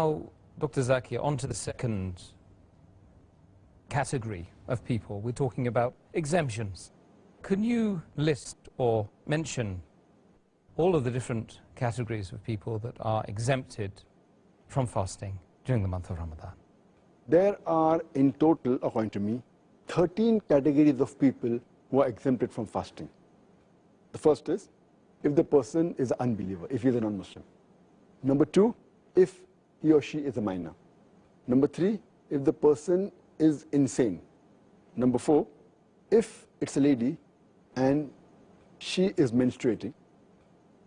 Now, Dr. Zakir, on to the second category of people. We're talking about exemptions. Can you list or mention all of the different categories of people that are exempted from fasting during the month of Ramadan? There are, in total, according to me, 13 categories of people who are exempted from fasting. The first is, if the person is an unbeliever, if he is a non-Muslim. Number two, if he or she is a minor. Number three, if the person is insane. Number four, if it's a lady and she is menstruating,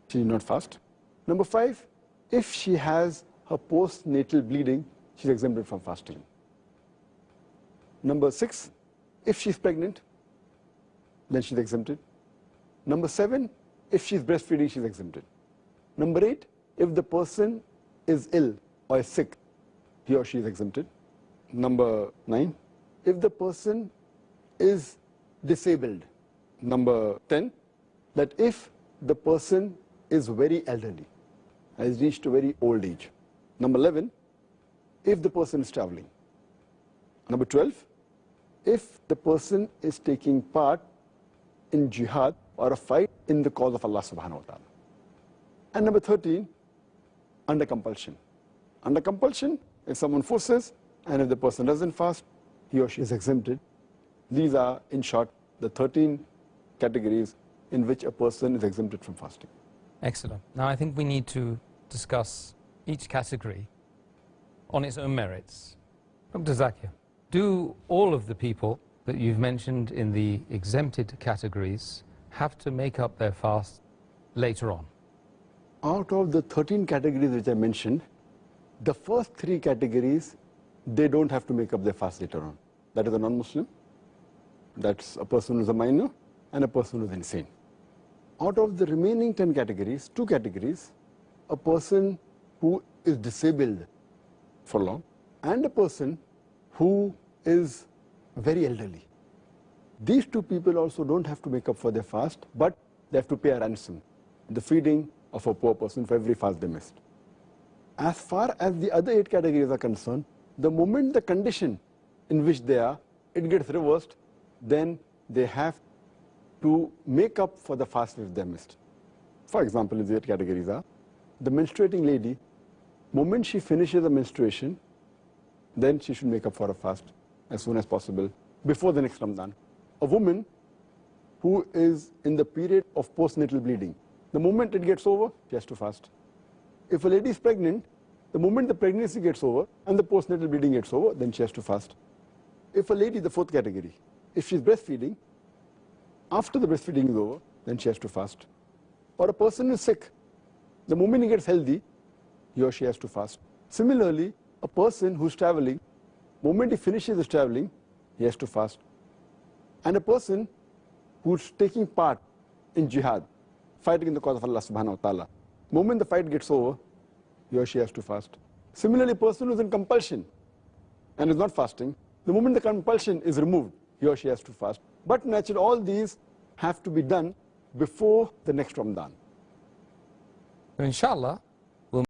she need not fast. Number five, if she has her postnatal bleeding, she's exempted from fasting. Number six, if she's pregnant, then she's exempted. Number seven, if she's breastfeeding, she's exempted. Number eight, if the person is ill or is sick, he or she is exempted. Number nine, if the person is disabled. Number 10, that if the person is very elderly, has reached a very old age. Number 11, if the person is traveling. Number 12, if the person is taking part in jihad or a fight in the cause of Allah subhanahu wa ta'ala. And number 13, under compulsion. Under compulsion, if someone forces and if the person doesn't fast, he or she is exempted. These are, in short, the 13 categories in which a person is exempted from fasting. Excellent. Now I think we need to discuss each category on its own merits. Dr. Zakir, do all of the people that you've mentioned in the exempted categories have to make up their fast later on? Out of the 13 categories which I mentioned, the first three categories, they don't have to make up their fast later on. That is a non-Muslim, that's a person who is a minor, and a person who is insane. Out of the remaining 10 categories, two categories, a person who is disabled for long, and a person who is very elderly. These two people also don't have to make up for their fast, but they have to pay a ransom, the feeding of a poor person for every fast they missed. As far as the other 8 categories are concerned, the moment the condition in which they are, it gets reversed, then they have to make up for the fast which they missed. For example, the 8 categories are, the menstruating lady, moment she finishes the menstruation, then she should make up for a fast as soon as possible, before the next Ramadan. A woman who is in the period of postnatal bleeding, the moment it gets over, she has to fast. If a lady is pregnant, the moment the pregnancy gets over and the postnatal bleeding gets over, then she has to fast. If a lady, the 4th category, if she's breastfeeding, after the breastfeeding is over, then she has to fast. Or a person is sick, the moment he gets healthy, he or she has to fast. Similarly, a person who's traveling, moment he finishes his traveling, he has to fast. And a person who's taking part in jihad, fighting in the cause of Allah subhanahu wa ta'ala, moment the fight gets over, he or she has to fast. Similarly, a person who's in compulsion and is not fasting, the moment the compulsion is removed, he or she has to fast. But naturally, all these have to be done before the next Ramadan. Inshallah,